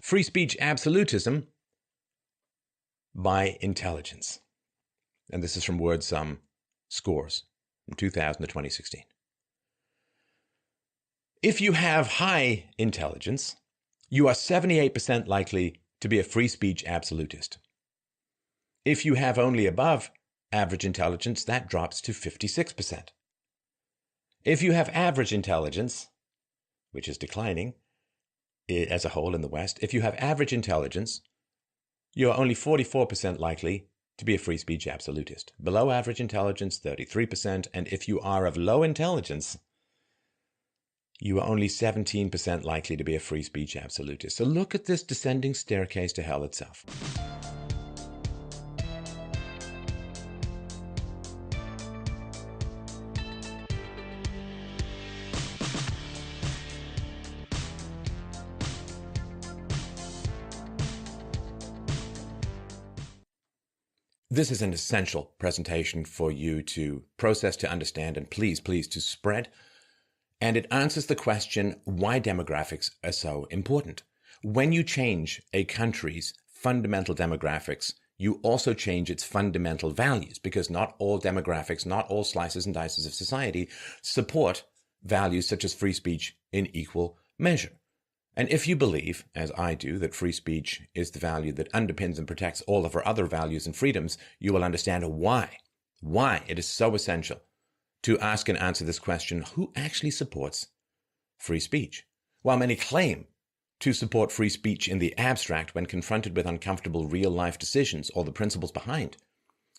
free speech absolutism by intelligence. And this is from Word Scores from 2000 to 2016. If you have high intelligence, you are 78% likely to be a free speech absolutist. If you have only above average intelligence, that drops to 56%. If you have average intelligence, which is declining as a whole in the West, if you have average intelligence, you are only 44% likely to be a free speech absolutist. Below average intelligence, 33%, and if you are of low intelligence, you are only 17% likely to be a free speech absolutist. So look at this descending staircase to hell itself. This is an essential presentation for you to process, to understand, and please to spread. And it answers the question why demographics are so important. When you change a country's fundamental demographics, you also change its fundamental values, because not all demographics, not all slices and dices of society support values such as free speech in equal measure. And if you believe, as I do, that free speech is the value that underpins and protects all of our other values and freedoms, you will understand why it is so essential to ask and answer this question: who actually supports free speech? While many claim to support free speech in the abstract, when confronted with uncomfortable real-life decisions or the principles behind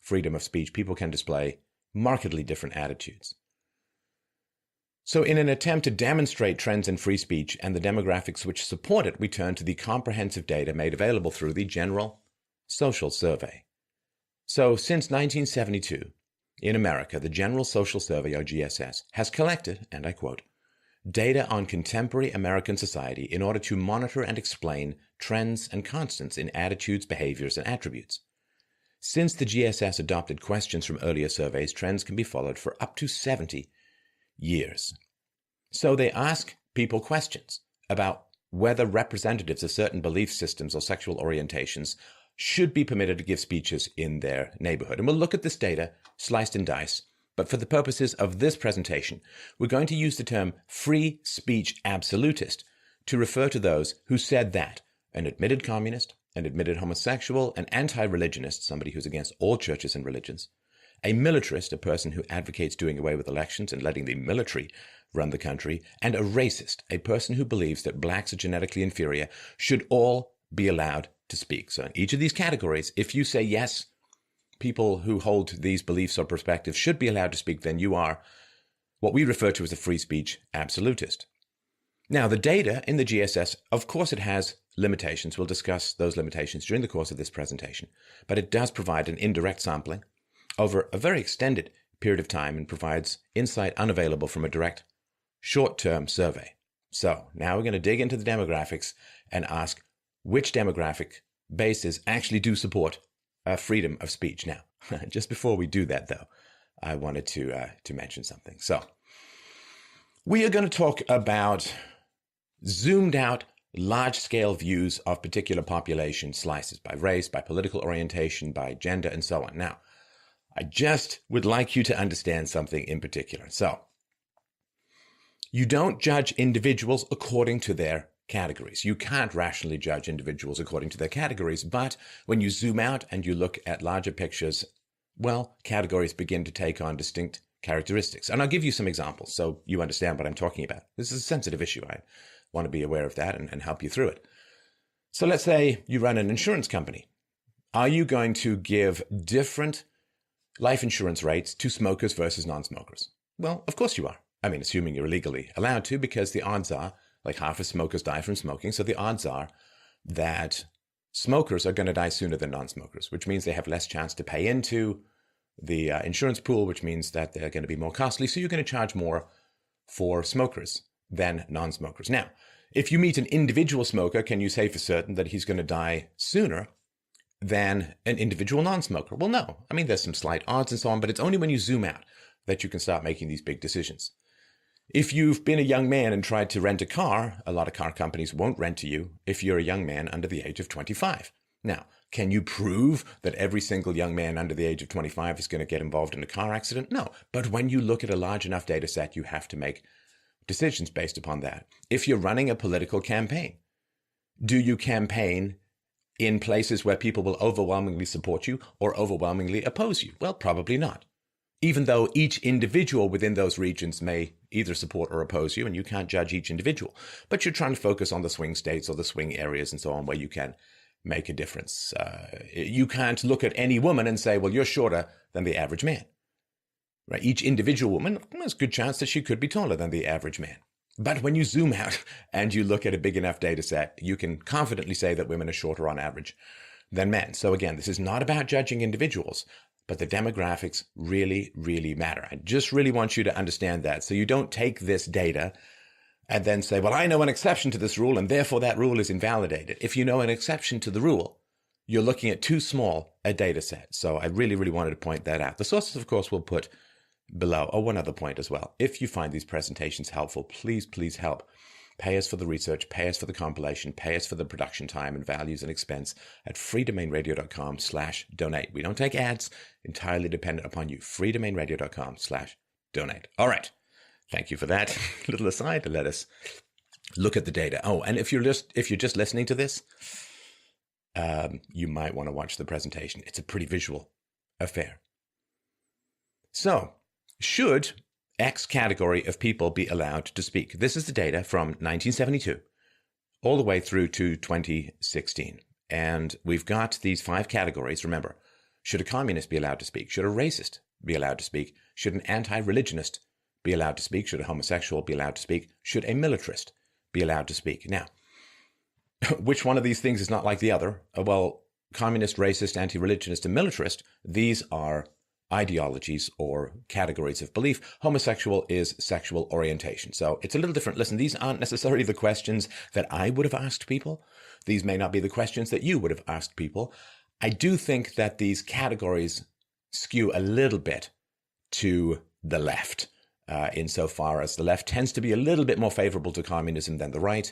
freedom of speech, people can display markedly different attitudes. So in an attempt to demonstrate trends in free speech and the demographics which support it, we turn to the comprehensive data made available through the General Social Survey. So since 1972, in America, the General Social Survey, or GSS, has collected, and I quote, data on contemporary American society in order to monitor and explain trends and constants in attitudes, behaviors, and attributes. Since the GSS adopted questions from earlier surveys, trends can be followed for up to 70 years. So they ask people questions about whether representatives of certain belief systems or sexual orientations should be permitted to give speeches in their neighborhood. And we'll look at this data sliced and diced, but for the purposes of this presentation, we're going to use the term free speech absolutist to refer to those who said that an admitted communist, an admitted homosexual, an anti-religionist, somebody who's against all churches and religions, a militarist, a person who advocates doing away with elections and letting the military run the country, and a racist, a person who believes that blacks are genetically inferior, should all be allowed to speak. So in each of these categories, if you say yes, people who hold these beliefs or perspectives should be allowed to speak, then you are what we refer to as a free speech absolutist. Now, the data in the GSS, of course, it has limitations. We'll discuss those limitations during the course of this presentation, but it does provide an indirect sampling over a very extended period of time and provides insight unavailable from a direct short-term survey. So now we're going to dig into the demographics and ask which demographic bases actually do support freedom of speech. Now, just before we do that, though, I wanted to mention something. So we are going to talk about zoomed out, large-scale views of particular population slices by race, by political orientation, by gender, and so on. Now, I just would like you to understand something in particular. So, you don't judge individuals according to their categories. You can't rationally judge individuals according to their categories, but when you zoom out and you look at larger pictures, well, categories begin to take on distinct characteristics. And I'll give you some examples so you understand what I'm talking about. This is a sensitive issue. I want to be aware of that and help you through it. So let's say you run an insurance company. Are you going to give different life insurance rates to smokers versus non-smokers? Well, of course you are. I mean, assuming you're legally allowed to, because the odds are, like half of smokers die from smoking, so the odds are that smokers are going to die sooner than non-smokers, which means they have less chance to pay into the insurance pool, which means that they're going to be more costly, so you're going to charge more for smokers than non-smokers. Now, if you meet an individual smoker, can you say for certain that he's going to die sooner than an individual non-smoker? Well, no. I mean, there's some slight odds and so on, but it's only when you zoom out that you can start making these big decisions. If you've been a young man and tried to rent a car, a lot of car companies won't rent to you if you're a young man under the age of 25. Now, can you prove that every single young man under the age of 25 is going to get involved in a car accident? No. But when you look at a large enough data set, you have to make decisions based upon that. If you're running a political campaign, do you campaign in places where people will overwhelmingly support you or overwhelmingly oppose you? Well, probably not. Even though each individual within those regions may either support or oppose you, and you can't judge each individual, but you're trying to focus on the swing states or the swing areas and so on where you can make a difference. You can't look at any woman and say, well, you're shorter than the average man. Right? Each individual woman, there's a good chance that she could be taller than the average man. But when you zoom out and you look at a big enough data set, you can confidently say that women are shorter on average than men. So again, this is not about judging individuals, but the demographics really, really matter. I just really want you to understand that. So you don't take this data and then say, well, I know an exception to this rule, and therefore that rule is invalidated. If you know an exception to the rule, you're looking at too small a data set. So I really, really wanted to point that out. The sources, of course, we'll put below. Oh, one other point as well. If you find these presentations helpful, please, please help. Pay us for the research, pay us for the compilation, pay us for the production time and values and expense at freedomainradio.com/donate. We don't take ads, entirely dependent upon you. freedomainradio.com/donate. All right. Thank you for that little aside to let us look at the data. Oh, and if you're just listening to this, you might want to watch the presentation. It's a pretty visual affair. So, should X category of people be allowed to speak? This is the data from 1972 all the way through to 2016. And we've got these 5 categories. Remember, should a communist be allowed to speak? Should a racist be allowed to speak? Should an anti-religionist be allowed to speak? Should a homosexual be allowed to speak? Should a militarist be allowed to speak? Now, which one of these things is not like the other? Well, communist, racist, anti-religionist, and militarist, these are ideologies or categories of belief. Homosexual is sexual orientation. So it's a little different. Listen, these aren't necessarily the questions that I would have asked people. These may not be the questions that you would have asked people. I do think that these categories skew a little bit to the left, insofar as the left tends to be a little bit more favorable to communism than the right.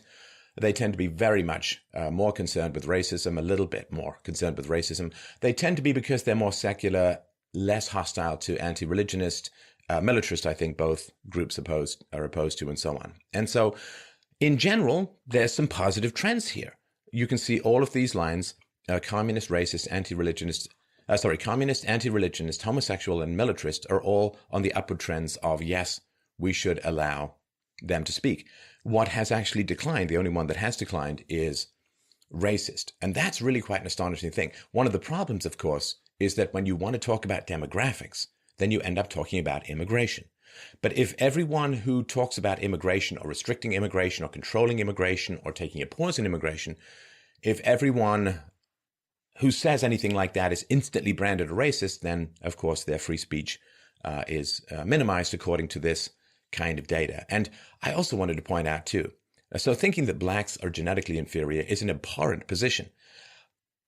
They tend to be very much more concerned with racism, a little bit more concerned with racism. They tend to be, because they're more secular, less hostile to anti-religionist, militarist, I think both groups are opposed to, and so on. And so, in general, there's some positive trends here. You can see all of these lines, communist, racist, communist, anti-religionist, homosexual, and militarist are all on the upward trends of, yes, we should allow them to speak. What has actually declined, the only one that has declined, is racist. And that's really quite an astonishing thing. One of the problems, of course, is that when you want to talk about demographics, then you end up talking about immigration. But if everyone who talks about immigration or restricting immigration or controlling immigration or taking a pause in immigration, if everyone who says anything like that is instantly branded a racist, then, of course, their free speech is minimized according to this kind of data. And I also wanted to point out, too, so thinking that blacks are genetically inferior is an abhorrent position.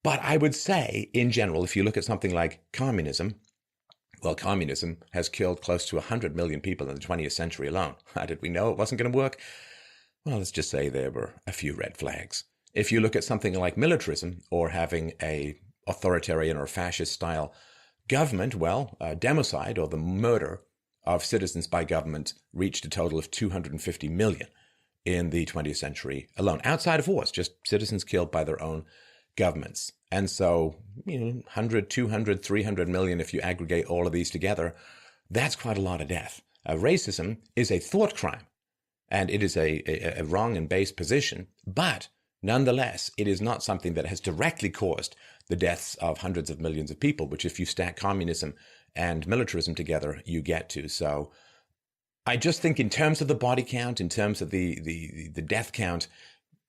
But I would say, in general, if you look at something like communism, well, communism has killed close to 100 million people in the 20th century alone. How did we know it wasn't going to work? Well, let's just say there were a few red flags. If you look at something like militarism or having a authoritarian or fascist style government, well, democide, or the murder of citizens by government, reached a total of 250 million in the 20th century alone. Outside of wars, just citizens killed by their own governments. And so, 100, 200, 300 million, if you aggregate all of these together, that's quite a lot of death. Racism is a thought crime, and it is a wrong and base position, but nonetheless, it is not something that has directly caused the deaths of hundreds of millions of people, which if you stack communism and militarism together, you get to. So I just think in terms of the body count, in terms of the death count,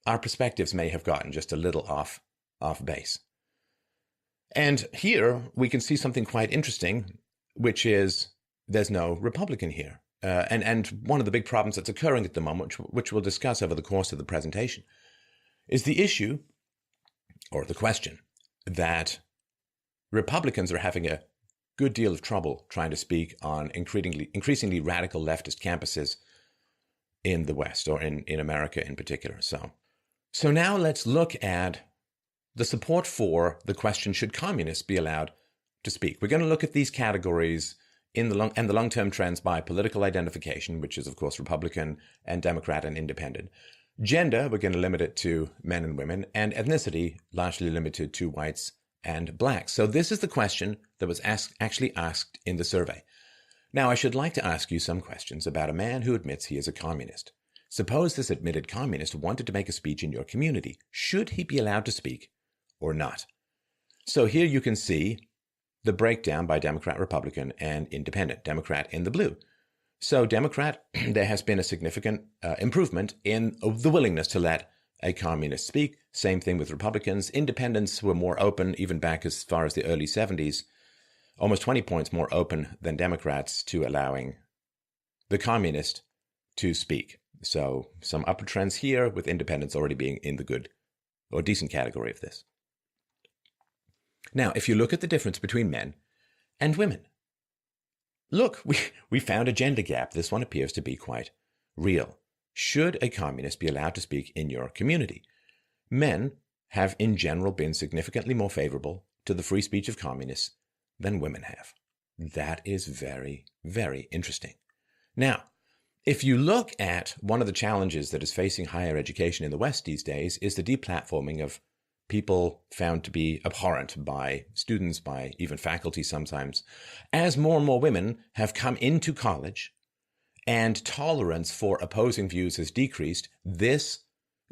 our perspectives may have gotten just a little off base. And here we can see something quite interesting, which is there's no Republican here. And one of the big problems that's occurring at the moment, which we'll discuss over the course of the presentation, is the issue, or the question, that Republicans are having a good deal of trouble trying to speak on increasingly radical leftist campuses in the West, or in America in particular. So now let's look at the support for the question, should communists be allowed to speak? We're going to look at these categories and the long-term trends by political identification, which is, of course, Republican and Democrat and Independent. Gender, we're going to limit it to men and women, and ethnicity, largely limited to whites and blacks. So this is the question that was actually asked in the survey. Now, I should like to ask you some questions about a man who admits he is a communist. Suppose this admitted communist wanted to make a speech in your community. Should he be allowed to speak or not? So here you can see the breakdown by Democrat, Republican, and Independent. Democrat in the blue. So Democrat, there has been a significant improvement in the willingness to let a communist speak. Same thing with Republicans. Independents were more open, even back as far as the early 70s, almost 20 points more open than Democrats to allowing the communist to speak. So some upward trends here, with independents already being in the good or decent category of this. Now, if you look at the difference between men and women, look, we found a gender gap. This one appears to be quite real. Should a communist be allowed to speak in your community? Men have in general been significantly more favorable to the free speech of communists than women have. That is very, very interesting. Now, if you look at one of the challenges that is facing higher education in the West these days is the deplatforming of people found to be abhorrent by students, by even faculty sometimes. As more and more women have come into college and tolerance for opposing views has decreased, this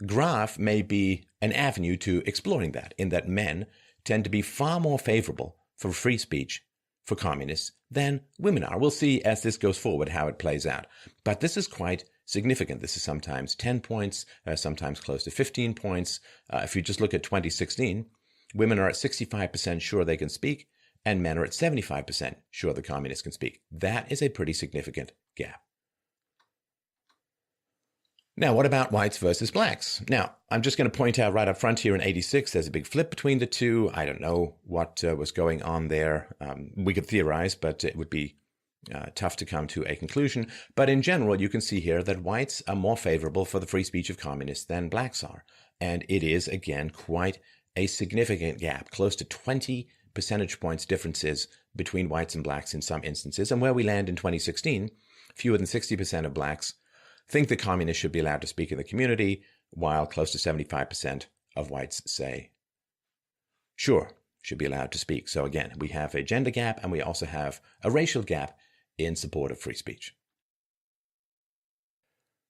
graph may be an avenue to exploring that, in that men tend to be far more favorable for free speech for communists than women are. We'll see as this goes forward how it plays out. But this is quite significant. This is sometimes 10 points, sometimes close to 15 points. If you just look at 2016, women are at 65% sure they can speak, and men are at 75% sure the communists can speak. That is a pretty significant gap. Now, what about whites versus blacks? Now, I'm just going to point out right up front here in 86, there's a big flip between the two. I don't know what was going on there. We could theorize, but it would be tough to come to a conclusion. But in general, you can see here that whites are more favorable for the free speech of communists than blacks are. And it is, again, quite a significant gap, close to 20 percentage points differences between whites and blacks in some instances. And where we land in 2016, fewer than 60% of blacks think that communists should be allowed to speak in the community, while close to 75% of whites say, sure, should be allowed to speak. So again, we have a gender gap, and we also have a racial gap in support of free speech.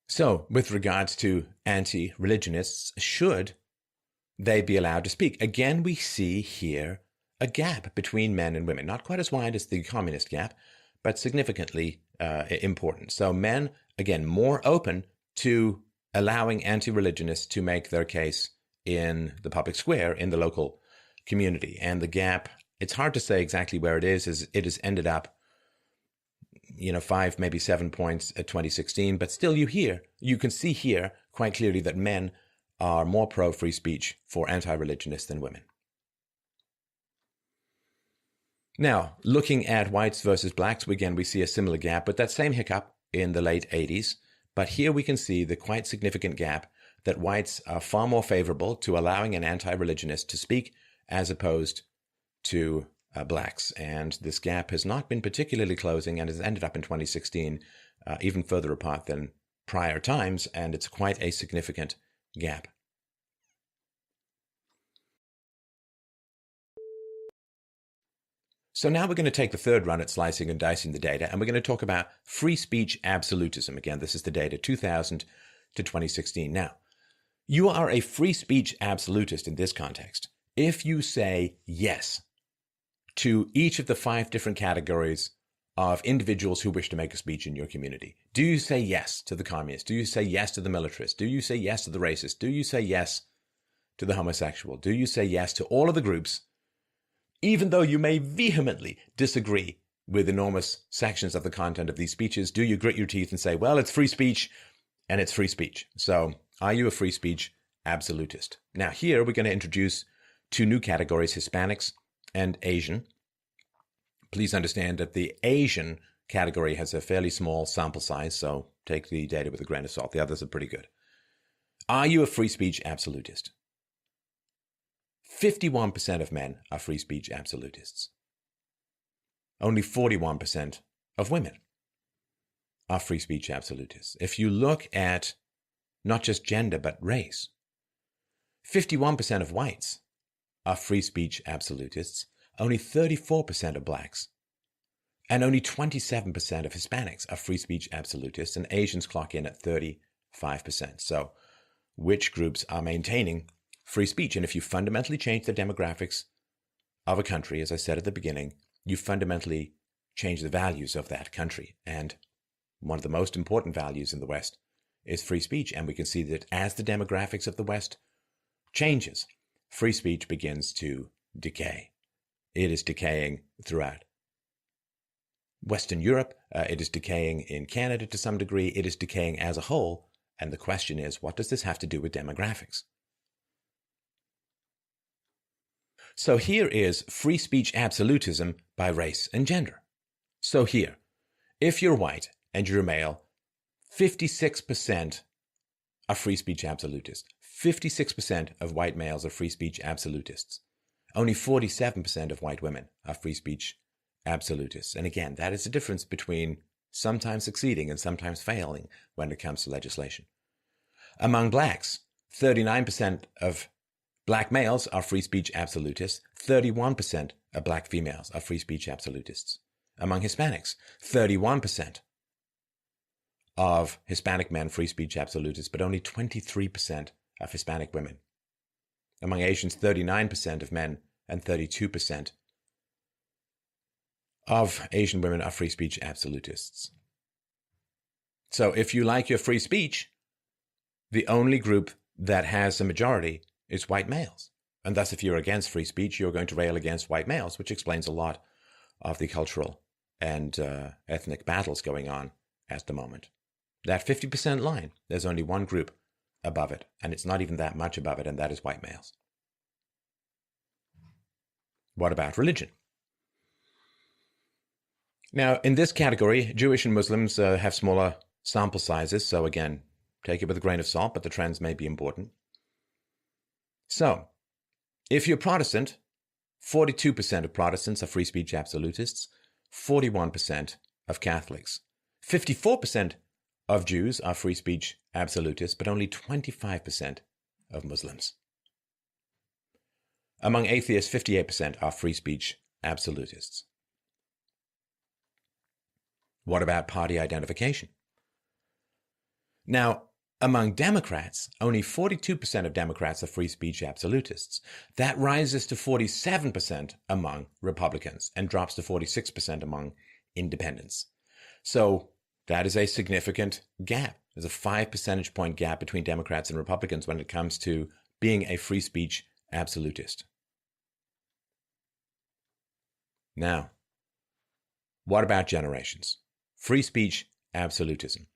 So with regards to anti-religionists, should they be allowed to speak? Again, we see here a gap between men and women, not quite as wide as the communist gap, but significantly important. So men, again, more open to allowing anti-religionists to make their case in the public square, in the local community. And the gap, it's hard to say exactly where it is it has ended up, 5, maybe 7 points at 2016, but still you can see here quite clearly that men are more pro-free speech for anti-religionists than women. Now, looking at whites versus blacks, again, we see a similar gap, but that same hiccup in the late 80s. But here we can see the quite significant gap that whites are far more favorable to allowing an anti-religionist to speak as opposed to blacks. And this gap has not been particularly closing and has ended up in 2016 even further apart than prior times, and it's quite a significant gap. So now we're going to take the third run at slicing and dicing the data, and we're going to talk about free speech absolutism. Again, this is the data 2000 to 2016. Now, you are a free speech absolutist in this context if you say yes to each of the 5 different categories of individuals who wish to make a speech in your community. Do you say yes to the communists? Do you say yes to the militarists? Do you say yes to the racists? Do you say yes to the homosexual? Do you say yes to all of the groups, even though you may vehemently disagree with enormous sections of the content of these speeches? Do you grit your teeth and say, well, it's free speech and it's free speech? So are you a free speech absolutist? Now here we're going to introduce 2 new categories, Hispanics and Asian. Please understand that the Asian category has a fairly small sample size, so take the data with a grain of salt. The others are pretty good. Are you a free speech absolutist? 51% of men are free speech absolutists. Only 41% of women are free speech absolutists. If you look at not just gender, but race, 51% of whites are free speech absolutists, only 34% of blacks, and only 27% of Hispanics are free speech absolutists, and Asians clock in at 35%. So which groups are maintaining free speech? And if you fundamentally change the demographics of a country, as I said at the beginning, you fundamentally change the values of that country. And one of the most important values in the West is free speech. And we can see that as the demographics of the West changes, free speech begins to decay. It is decaying throughout Western Europe. It is decaying in Canada to some degree. It is decaying as a whole. And the question is, what does this have to do with demographics? So here is free speech absolutism by race and gender. So here, if you're white and you're a male, 56% are free speech absolutists. 56% of white males are free speech absolutists. Only 47% of white women are free speech absolutists. And again, that is the difference between sometimes succeeding and sometimes failing when it comes to legislation. Among blacks, 39% of black males are free speech absolutists. 31% of black females are free speech absolutists. Among Hispanics, 31% of Hispanic men free speech absolutists, but only 23% of Hispanic women. Among Asians, 39% of men and 32% of Asian women are free speech absolutists. So if you like your free speech, the only group that has a majority is white males. And thus, if you're against free speech, you're going to rail against white males, which explains a lot of the cultural and ethnic battles going on at the moment. That 50% line, there's only one group above it, and it's not even that much above it, and that is white males. What about religion? Now, in this category, Jewish and Muslims have smaller sample sizes, so again, take it with a grain of salt, but the trends may be important. So, if you're Protestant, 42% of Protestants are free speech absolutists, 41% of Catholics. 54% of Jews are free speech absolutists, but only 25% of Muslims. Among atheists, 58% are free speech absolutists. What about party identification? Now, among Democrats, only 42% of Democrats are free speech absolutists. That rises to 47% among Republicans and drops to 46% among independents. So that is a significant gap. There's a 5 percentage point gap between Democrats and Republicans when it comes to being a free speech absolutist. Now, what about generations? Free speech absolutism.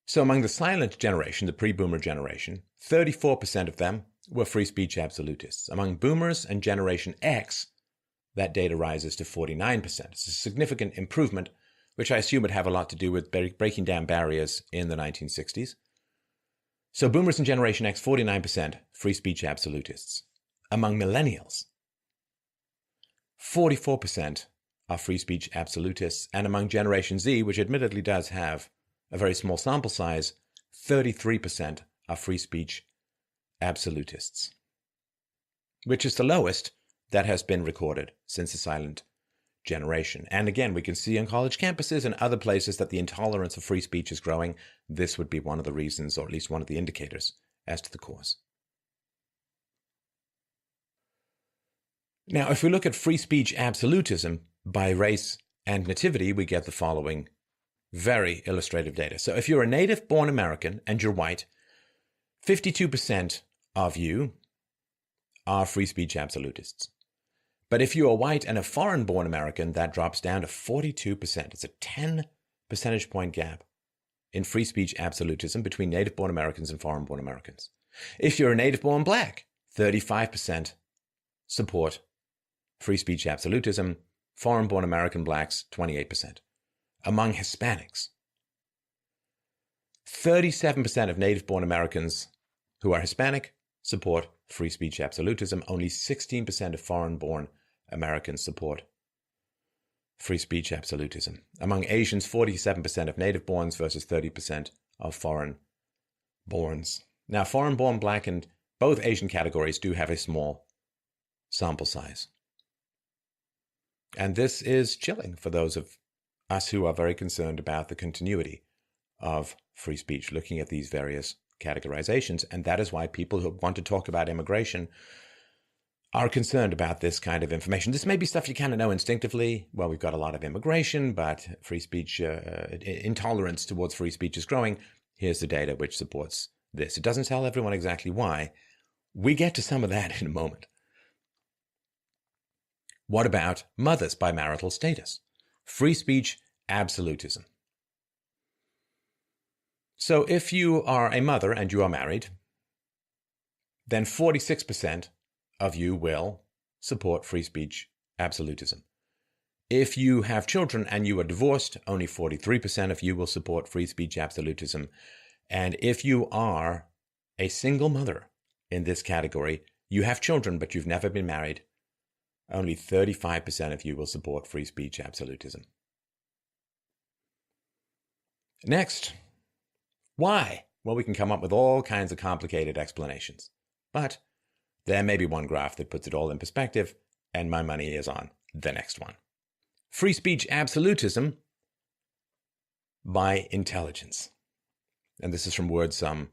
So among the silent generation, the pre-boomer generation, 34% of them were free speech absolutists. Among boomers and Generation X, that data rises to 49%. It's a significant improvement, which I assume would have a lot to do with breaking down barriers in the 1960s. So boomers and Generation X, 49% free speech absolutists. Among millennials, 44% are free speech absolutists. And among Generation Z, which admittedly does have a very small sample size, 33% are free speech absolutists, which is the lowest that has been recorded since the silent generation. And again, we can see on college campuses and other places that the intolerance of free speech is growing. This would be one of the reasons, or at least one of the indicators, as to the cause. Now, if we look at free speech absolutism by race and nativity, we get the following very illustrative data. So if you're a native-born American and you're white, 52% of you are free speech absolutists. But if you are white and a foreign-born American, that drops down to 42%. It's a 10 percentage point gap in free speech absolutism between native-born Americans and foreign-born Americans. If you're a native-born black, 35% support free speech absolutism. Foreign-born American blacks, 28%. Among Hispanics, 37% of native-born Americans who are Hispanic support free speech absolutism. Only 16% of foreign-born Americans support free speech absolutism. Among Asians, 47% of native-borns versus 30% of foreign-borns. Now, foreign-born, Black, and both Asian categories do have a small sample size. And this is chilling for those of us who are very concerned about the continuity of free speech, looking at these various categorizations. And that is why people who want to talk about immigration are concerned about this kind of information. This may be stuff you kind of know instinctively. Well, we've got a lot of immigration, but free speech, intolerance towards free speech is growing. Here's the data which supports this. It doesn't tell everyone exactly why. We get to some of that in a moment. What about mothers by marital status? Free speech absolutism. So if you are a mother and you are married, then 46% of you will support free speech absolutism. If you have children and you are divorced, only 43% of you will support free speech absolutism. And if you are a single mother in this category, you have children but you've never been married, only 35% of you will support free speech absolutism. Next, why? Well, we can come up with all kinds of complicated explanations. But there may be one graph that puts it all in perspective, and my money is on the next one. Free speech absolutism by intelligence. And this is from WordSum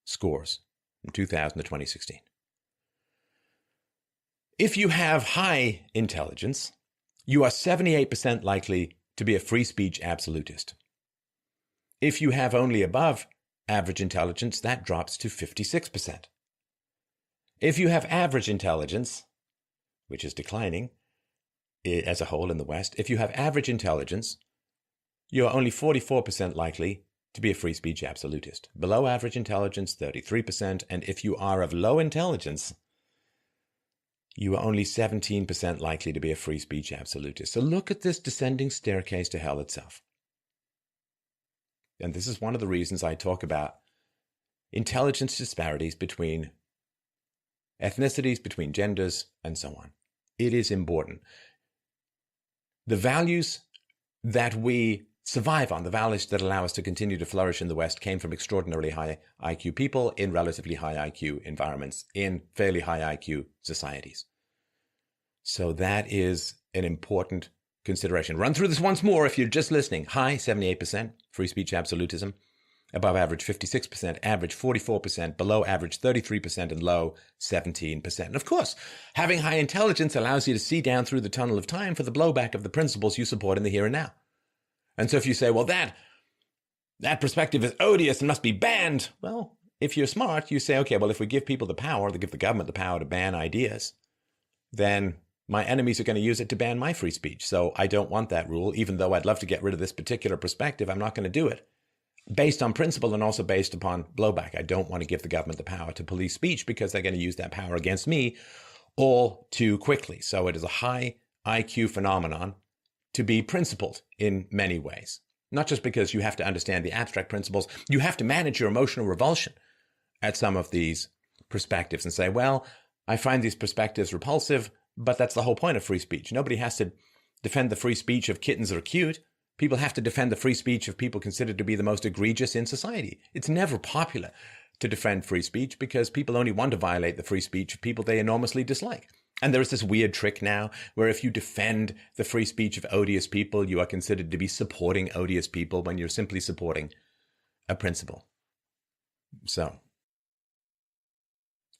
scores from 2000 to 2016. If you have high intelligence, you are 78% likely to be a free speech absolutist. If you have only above average intelligence, that drops to 56%. If you have average intelligence, which is declining as a whole in the West, if you have average intelligence, you are only 44% likely to be a free speech absolutist. Below average intelligence, 33%. And if you are of low intelligence, you are only 17% likely to be a free speech absolutist. So look at this descending staircase to hell itself. And this is one of the reasons I talk about intelligence disparities between ethnicities, between genders, and so on. It is important. The values that we survive on, the values that allow us to continue to flourish in the West, came from extraordinarily high IQ people in relatively high IQ environments, in fairly high IQ societies. So that is an important consideration. Run through this once more if you're just listening. High, 78%, free speech absolutism. Above average, 56%, average, 44%, below average, 33%, and low, 17%. And of course, having high intelligence allows you to see down through the tunnel of time for the blowback of the principles you support in the here and now. And so if you say, well, that perspective is odious and must be banned, well, if you're smart, you say, okay, well, if we give people the power, to give the government the power to ban ideas, then my enemies are going to use it to ban my free speech. So I don't want that rule. Even though I'd love to get rid of this particular perspective, I'm not going to do it. Based on principle and also based upon blowback. I don't want to give the government the power to police speech because they're going to use that power against me all too quickly. So it is a high IQ phenomenon to be principled in many ways. Not just because you have to understand the abstract principles, you have to manage your emotional revulsion at some of these perspectives and say, well, I find these perspectives repulsive, but that's the whole point of free speech. Nobody has to defend the free speech of kittens are cute. People have to defend the free speech of people considered to be the most egregious in society. It's never popular to defend free speech because people only want to violate the free speech of people they enormously dislike. And there is this weird trick now where if you defend the free speech of odious people, you are considered to be supporting odious people when you're simply supporting a principle. So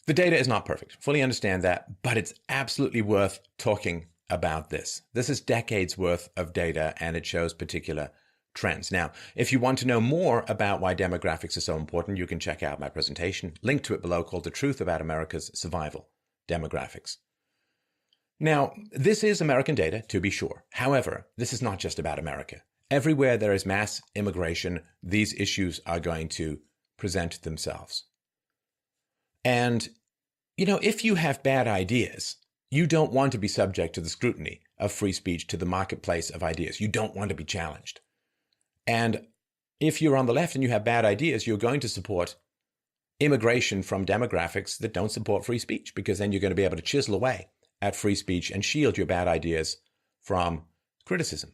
the data is not perfect. Fully understand that, but it's absolutely worth talking about this. This is decades worth of data and it shows particular trends. Now, if you want to know more about why demographics are so important, you can check out my presentation, link to it below, called The Truth About America's Survival Demographics. Now, this is American data, to be sure. However, this is not just about America. Everywhere there is mass immigration, these issues are going to present themselves. And, if you have bad ideas, you don't want to be subject to the scrutiny of free speech, to the marketplace of ideas. You don't want to be challenged. And if you're on the left and you have bad ideas, you're going to support immigration from demographics that don't support free speech, because then you're going to be able to chisel away at free speech and shield your bad ideas from criticism.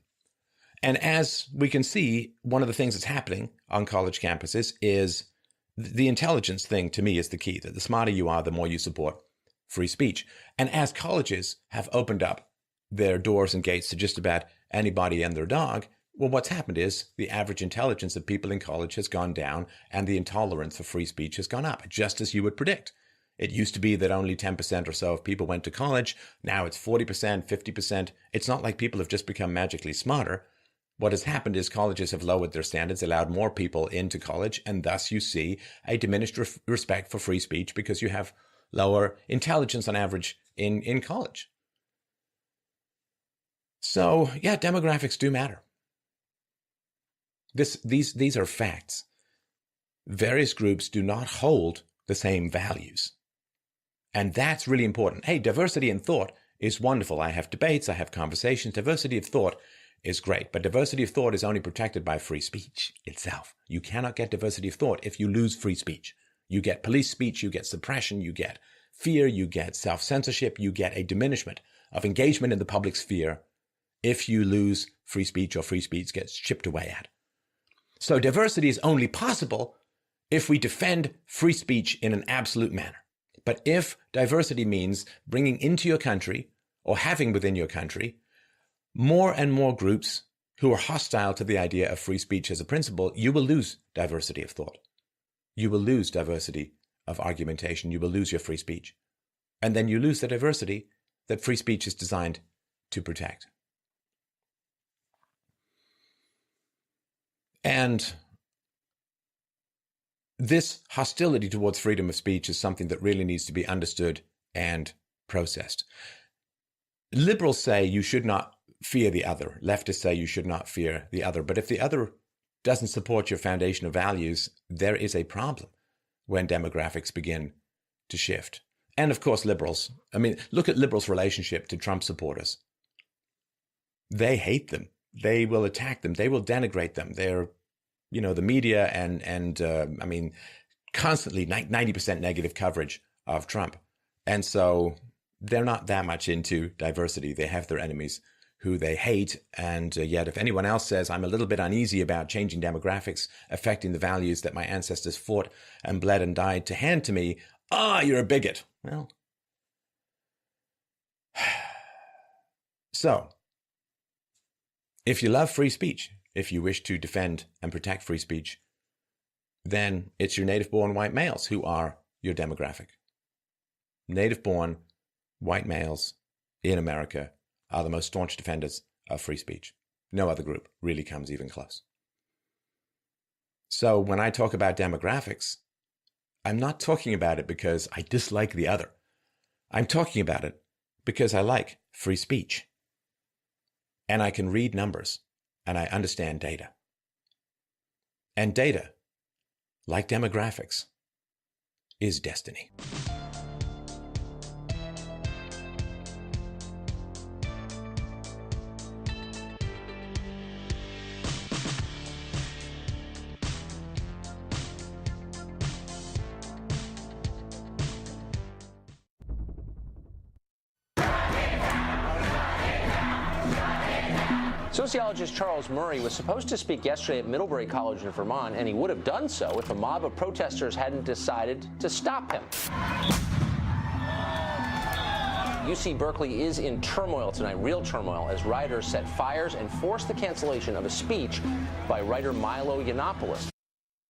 And as we can see, one of the things that's happening on college campuses is the intelligence thing, to me, is the key, that the smarter you are, the more you support free speech. And as colleges have opened up their doors and gates to just about anybody and their dog, well, what's happened is the average intelligence of people in college has gone down and the intolerance for free speech has gone up, just as you would predict. It used to be that only 10% or so of people went to college. Now it's 40%, 50%. It's not like people have just become magically smarter. What has happened is colleges have lowered their standards, allowed more people into college, and thus you see a diminished respect for free speech because you have lower intelligence on average in college. So, yeah, demographics do matter. These are facts. Various groups do not hold the same values. And that's really important. Hey, diversity in thought is wonderful. I have debates, I have conversations. Diversity of thought is great, but diversity of thought is only protected by free speech itself. You cannot get diversity of thought if you lose free speech. You get police speech, you get suppression, you get fear, you get self-censorship, you get a diminishment of engagement in the public sphere if you lose free speech or free speech gets chipped away at. So diversity is only possible if we defend free speech in an absolute manner. But if diversity means bringing into your country or having within your country more and more groups who are hostile to the idea of free speech as a principle, you will lose diversity of thought. You will lose diversity of argumentation. You will lose your free speech. And then you lose the diversity that free speech is designed to protect. And this hostility towards freedom of speech is something that really needs to be understood and processed. Liberals say you should not fear the other. Leftists say you should not fear the other. But if the other doesn't support your foundational values, there is a problem when demographics begin to shift. And of course, liberals. I mean, look at liberals' relationship to Trump supporters. They hate them. They will attack them. They will denigrate them. They're, the media and constantly 90% negative coverage of Trump. And so they're not that much into diversity. They have their enemies who they hate. And yet if anyone else says, I'm a little bit uneasy about changing demographics, affecting the values that my ancestors fought and bled and died to hand to me, you're a bigot. Well, so if you love free speech, if you wish to defend and protect free speech, then it's your native-born white males who are your demographic. Native-born white males in America are the most staunch defenders of free speech. No other group really comes even close. So when I talk about demographics, I'm not talking about it because I dislike the other. I'm talking about it because I like free speech. And I can read numbers, and I understand data. And data, like demographics, is destiny. Sociologist Charles Murray was supposed to speak yesterday at Middlebury College in Vermont, and he would have done so if a mob of protesters hadn't decided to stop him. UC Berkeley is in turmoil tonight, real turmoil, as rioters set fires and forced the cancellation of a speech by writer Milo Yiannopoulos.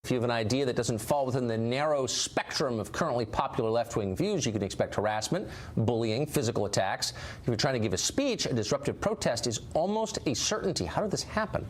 If you have an idea that doesn't fall within the narrow spectrum of currently popular left-wing views, you can expect harassment, bullying, physical attacks. If you're trying to give a speech, a disruptive protest is almost a certainty. How did this happen?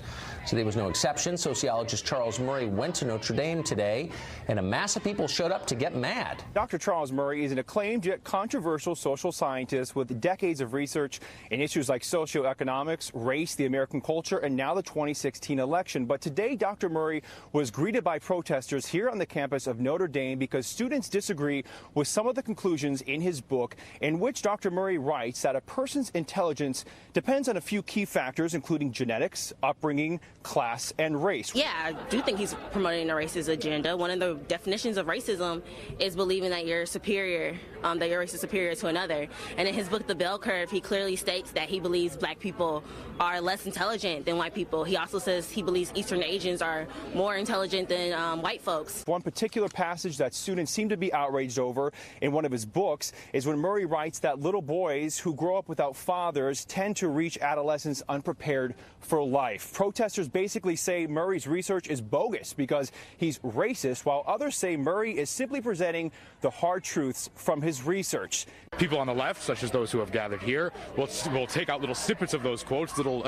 Today was no exception. Sociologist Charles Murray went to Notre Dame today, and a mass of people showed up to get mad. Dr. Charles Murray is an acclaimed yet controversial social scientist with decades of research in issues like socioeconomics, race, the American culture, and now the 2016 election. But today, Dr. Murray was greeted by protesters here on the campus of Notre Dame because students disagree with some of the conclusions in his book, in which Dr. Murray writes that a person's intelligence depends on a few key factors, including genetics, upbringing, class, and race. Yeah, I do think he's promoting a racist agenda. One of the definitions of racism is believing that you're superior, that your race is superior to another. And in his book, The Bell Curve, he clearly states that he believes black people are less intelligent than white people. He also says he believes Eastern Asians are more intelligent than white folks. One particular passage that students seem to be outraged over in one of his books is when Murray writes that little boys who grow up without fathers tend to reach adolescence unprepared for life. Protesters basically say Murray's research is bogus because he's racist, while others say Murray is simply presenting the hard truths from his research. People on the left, such as those who have gathered here, will take out little snippets of those quotes, little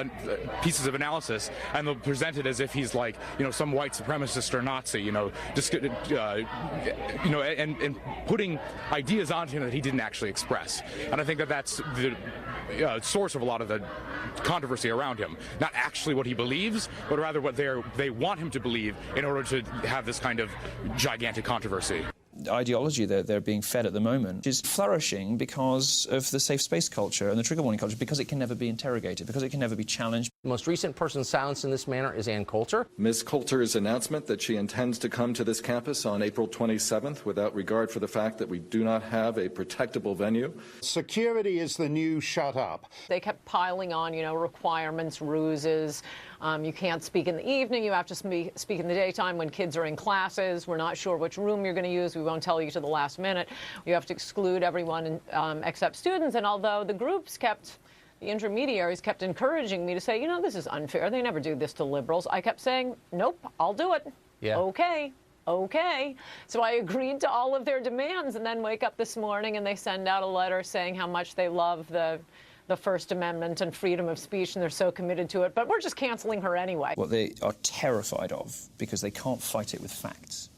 pieces of analysis, and they'll present it as if he's like, some white supremacist or Nazi, and putting ideas onto him that he didn't actually express. And I think that that's the source of a lot of the controversy around him. Not actually what he believes, but rather what they want him to believe in order to have this kind of gigantic controversy. Ideology that they're being fed at the moment is flourishing because of the safe space culture and the trigger warning culture, because it can never be interrogated, because it can never be challenged. The most recent person silenced in this manner is Ann Coulter. Ms. Coulter's announcement that she intends to come to this campus on April 27th without regard for the fact that we do not have a protectable venue. Security is the new shut up. They kept piling on, requirements, ruses. You can't speak in the evening. You have to speak in the daytime when kids are in classes. We're not sure which room you're going to use. We won't tell you to the last minute. You have to exclude everyone except students. And although the intermediaries kept encouraging me to say, this is unfair. They never do this to liberals. I kept saying, nope, I'll do it. Yeah. Okay. So I agreed to all of their demands, and then wake up this morning and they send out a letter saying how much they love the First Amendment and freedom of speech, and they're so committed to it, but we're just canceling her anyway. What they are terrified of, because they can't fight it with facts,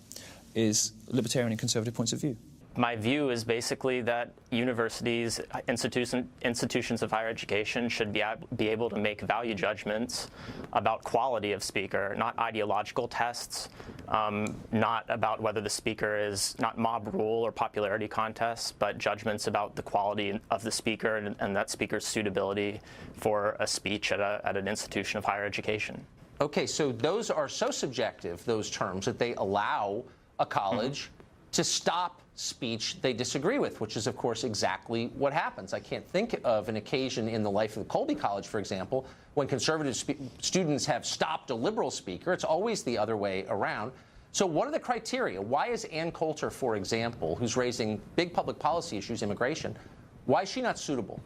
is libertarian and conservative points of view. My view is basically that universities, institutions of higher education should be able to make value judgments about quality of speaker, not ideological tests, not about whether the speaker is not mob rule or popularity contests, but judgments about the quality of the speaker and that speaker's suitability for a speech at an institution of higher education. Okay, so those are so subjective, those terms, that they allow a college to stop speech they disagree with, which is, of course, exactly what happens. I can't think of an occasion in the life of Colby College, for example, when conservative students have stopped a liberal speaker. It's always the other way around. So what are the criteria? Why is Ann Coulter, for example, who's raising big public policy issues, immigration, why is she not suitable?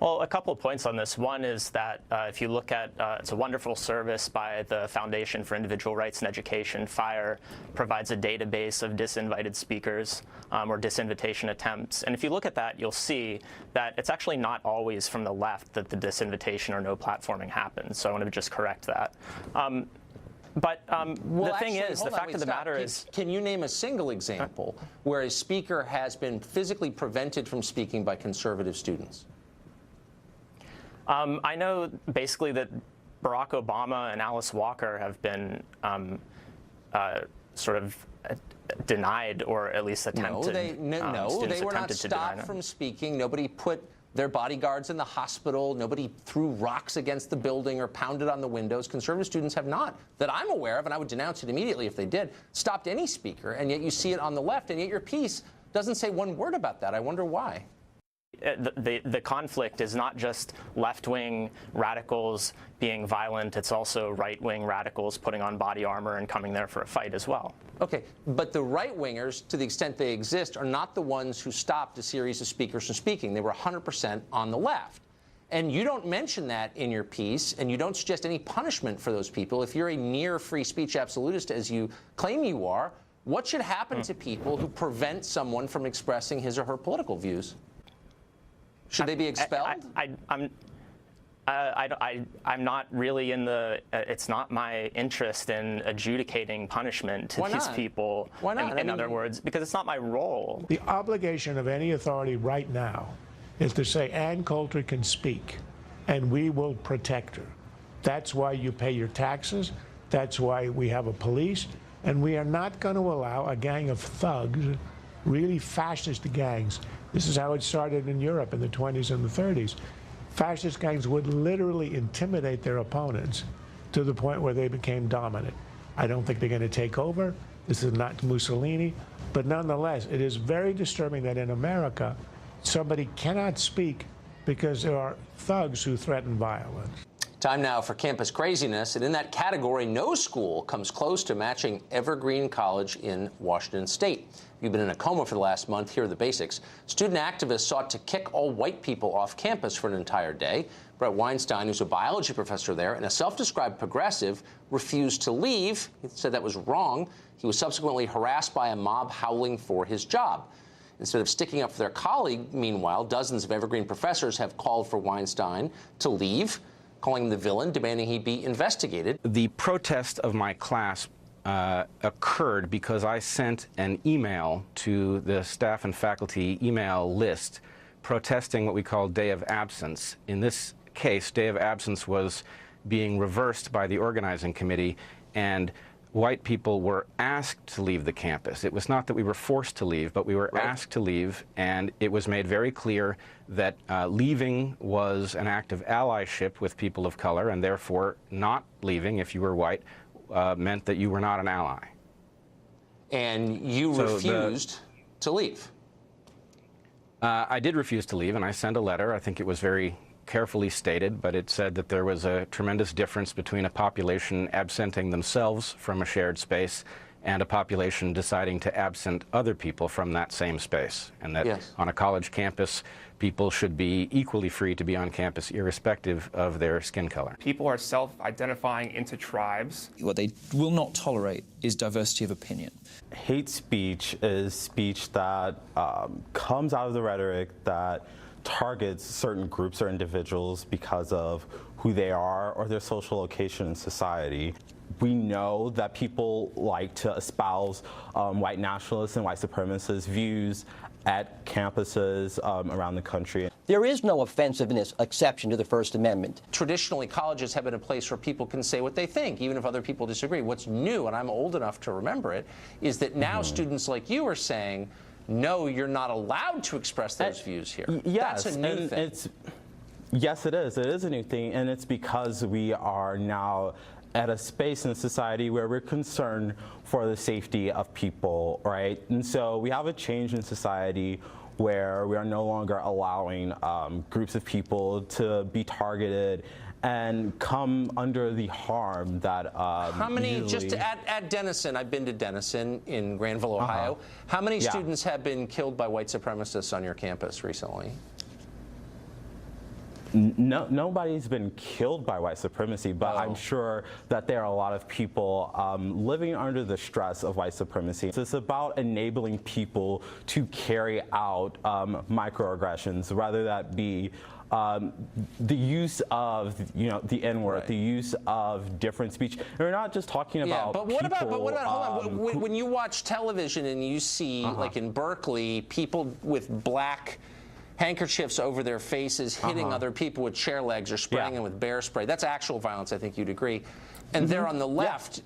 Well, a couple of points on this. One is that if you look at, it's a wonderful service by the Foundation for Individual Rights and Education. FIRE provides a database of disinvited speakers or disinvitation attempts. And if you look at that, you'll see that it's actually not always from the left that the disinvitation or no platforming happens. So I want to just correct that. But the thing is, the fact of the matter is... Can you name a single example where a speaker has been physically prevented from speaking by conservative students? I know basically that Barack Obama and Alice Walker have been sort of denied, or at least attempted. They were not stopped from speaking. Nobody put their bodyguards in the hospital. Nobody threw rocks against the building or pounded on the windows. Conservative students have not, that I'm aware of, and I would denounce it immediately if they did, stopped any speaker, and yet you see it on the left, and yet your piece doesn't say one word about that. I wonder why. The conflict is not just left-wing radicals being violent, it's also right-wing radicals putting on body armor and coming there for a fight as well. Okay, but the right-wingers, to the extent they exist, are not the ones who stopped a series of speakers from speaking. They were 100% on the left. And you don't mention that in your piece, and you don't suggest any punishment for those people. If you're a near free speech absolutist, as you claim you are, what should happen to people who prevent someone from expressing his or her political views? Should they be expelled? I'm not really in the. It's not my interest in adjudicating punishment to these people. Why not? In other words, because it's not my role. The obligation of any authority right now is to say Ann Coulter can speak, and we will protect her. That's why you pay your taxes. That's why we have a police, and we are not going to allow a gang of thugs, really fascist gangs. This is how it started in Europe in the 20s and the 30s. Fascist gangs would literally intimidate their opponents to the point where they became dominant. I don't think they're going to take over. This is not Mussolini. But nonetheless, it is very disturbing that in America, somebody cannot speak because there are thugs who threaten violence. Time now for campus craziness, and in that category, no school comes close to matching Evergreen College in Washington State. If you've been in a coma for the last month, here are the basics. Student activists sought to kick all white people off campus for an entire day. Brett Weinstein, who's a biology professor there and a self-described progressive, refused to leave. He said that was wrong. He was subsequently harassed by a mob howling for his job. Instead of sticking up for their colleague, meanwhile, dozens of Evergreen professors have called for Weinstein to leave, calling him the villain, demanding he be investigated. The protest of my class occurred because I sent an email to the staff and faculty email list protesting what we call day of absence. In this case, day of absence was being reversed by the organizing committee, and white people were asked to leave the campus. It was not that we were forced to leave, but we were asked to leave, and it was made very clear that leaving was an act of allyship with people of color, and therefore not leaving, if you were white, meant that you were not an ally. And you refused to leave. I did refuse to leave, and I sent a letter. I think it was very carefully stated, but it said that there was a tremendous difference between a population absenting themselves from a shared space and a population deciding to absent other people from that same space, and that on a college campus, people should be equally free to be on campus irrespective of their skin color. People are self-identifying into tribes. What they will not tolerate is diversity of opinion. Hate speech is speech that comes out of the rhetoric that targets certain groups or individuals because of who they are or their social location in society. We know that people like to espouse white nationalist and white supremacist views at campuses around the country. There is no offensiveness exception to the First Amendment. Traditionally, colleges have been a place where people can say what they think, even if other people disagree. What's new, and I'm old enough to remember it, is that now students like you are saying, no, you're not allowed to express those views here. Yes, that's a new thing. Yes, it is. It is a new thing, and it's because we are now at a space in society where we're concerned for the safety of people, right? And so we have a change in society where we are no longer allowing groups of people to be targeted and come under the harm that how many, just at Denison, I've been to Denison in Granville, Ohio. How many students have been killed by white supremacists on your campus recently? No, nobody's been killed by white supremacy, but I'm sure that there are a lot of people living under the stress of white supremacy. So it's about enabling people to carry out microaggressions, rather that be the use of, the N-word, the use of different speech. And we're not just talking about but what about, hold on, when you watch television and you see, like in Berkeley, people with black handkerchiefs over their faces hitting other people with chair legs or spraying them with bear spray. That's actual violence, I think you'd agree. And they're on the left.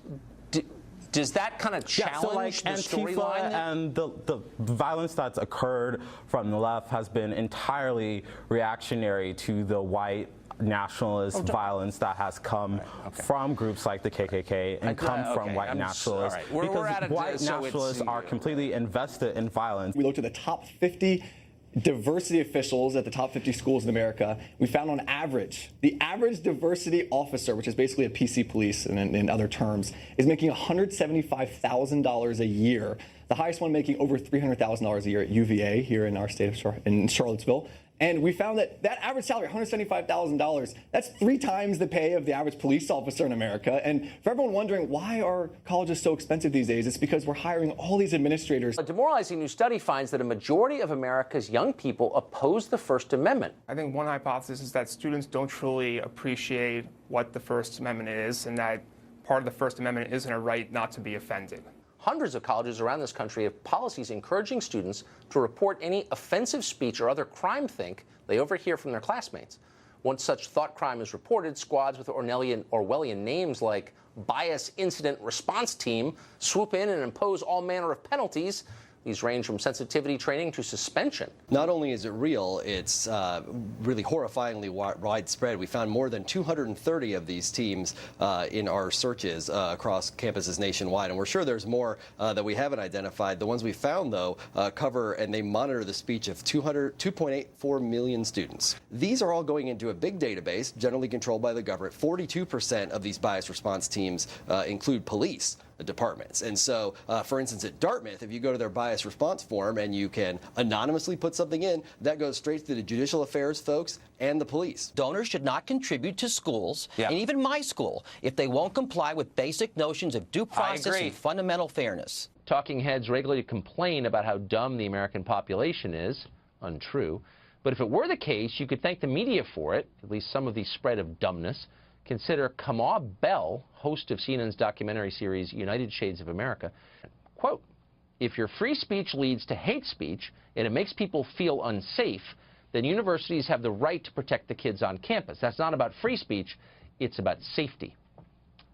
Does that kind of challenge the storyline? And the violence that's occurred from the left has been entirely reactionary to the white nationalist violence that has come from groups like the KKK and come from white nationalists. Because white nationalists are completely invested in violence. We looked at the top 50 diversity officials at the top 50 schools in America. We found on average, the average diversity officer, which is basically a PC police in other terms, is making $175,000 a year. The highest one making over $300,000 a year at UVA here in our state of in Charlottesville. And we found that average salary, $175,000, that's 3 times the pay of the average police officer in America. And for everyone wondering why are colleges so expensive these days, it's because we're hiring all these administrators. A demoralizing new study finds that a majority of America's young people oppose the First Amendment. I think one hypothesis is that students don't truly appreciate what the First Amendment is, and that part of the First Amendment isn't a right not to be offended. Hundreds of colleges around this country have policies encouraging students to report any offensive speech or other crime think they overhear from their classmates. Once such thought crime is reported, squads with Orwellian names like bias incident response team swoop in and impose all manner of penalties. These range from sensitivity training to suspension. Not only is it real, it's really horrifyingly widespread. We found more than 230 of these teams in our searches across campuses nationwide, and we're sure there's more that we haven't identified. The ones we found, though, cover and they monitor the speech of 2.84 million students. These are all going into a big database, generally controlled by the government. 42% of these bias response teams include police departments. And so, for instance, at Dartmouth, if you go to their bias response form and you can anonymously put something in, that goes straight to the judicial affairs folks and the police. Donors should not contribute to schools, and even my school, if they won't comply with basic notions of due process and fundamental fairness. Talking heads regularly complain about how dumb the American population is. Untrue. But if it were the case, you could thank the media for it, at least some of the spread of dumbness. Consider Kamau Bell, host of CNN's documentary series United Shades of America. Quote, "If your free speech leads to hate speech and it makes people feel unsafe, then universities have the right to protect the kids on campus. That's not about free speech, it's about safety."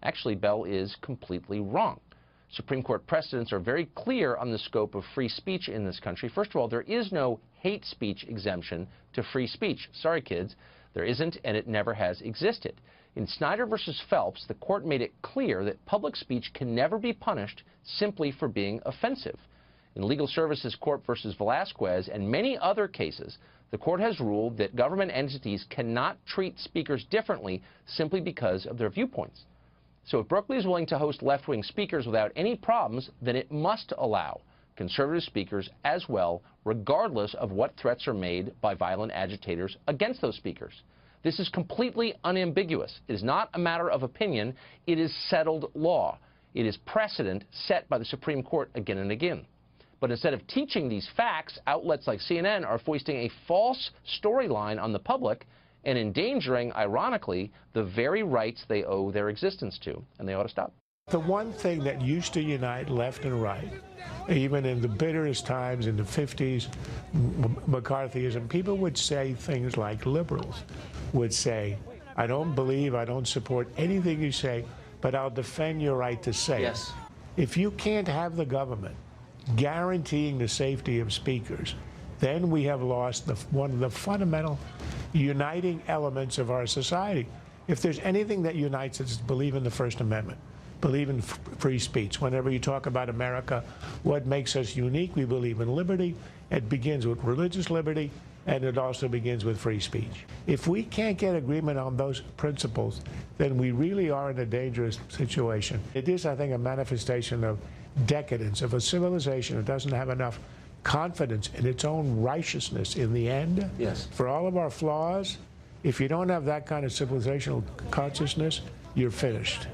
Actually, Bell is completely wrong. Supreme Court precedents are very clear on the scope of free speech in this country. First of all, there is no hate speech exemption to free speech. Sorry, kids, there isn't, and it never has existed. In Snyder versus Phelps, the court made it clear that public speech can never be punished simply for being offensive. In Legal Services Corp versus Velasquez and many other cases, the court has ruled that government entities cannot treat speakers differently simply because of their viewpoints. So if Berkeley is willing to host left-wing speakers without any problems, then it must allow conservative speakers as well, regardless of what threats are made by violent agitators against those speakers. This is completely unambiguous. It is not a matter of opinion. It is settled law. It is precedent set by the Supreme Court again and again. But instead of teaching these facts, outlets like CNN are foisting a false storyline on the public and endangering, ironically, the very rights they owe their existence to, and they ought to stop. The one thing that used to unite left and right, even in the bitterest times in the 50s, McCarthyism, people would say things like liberals would say, I don't support anything you say, but I'll defend your right to say it. If you can't have the government guaranteeing the safety of speakers, then we have lost one of the fundamental uniting elements of our society. If there's anything that unites us, it's believe in the First Amendment. Believe in free speech. Whenever you talk about America, what makes us unique, we believe in liberty. It begins with religious liberty, and it also begins with free speech. If we can't get agreement on those principles, then we really are in a dangerous situation. It is, I think, a manifestation of decadence, of a civilization that doesn't have enough confidence in its own righteousness in the end. For all of our flaws, if you don't have that kind of civilizational consciousness, you're finished.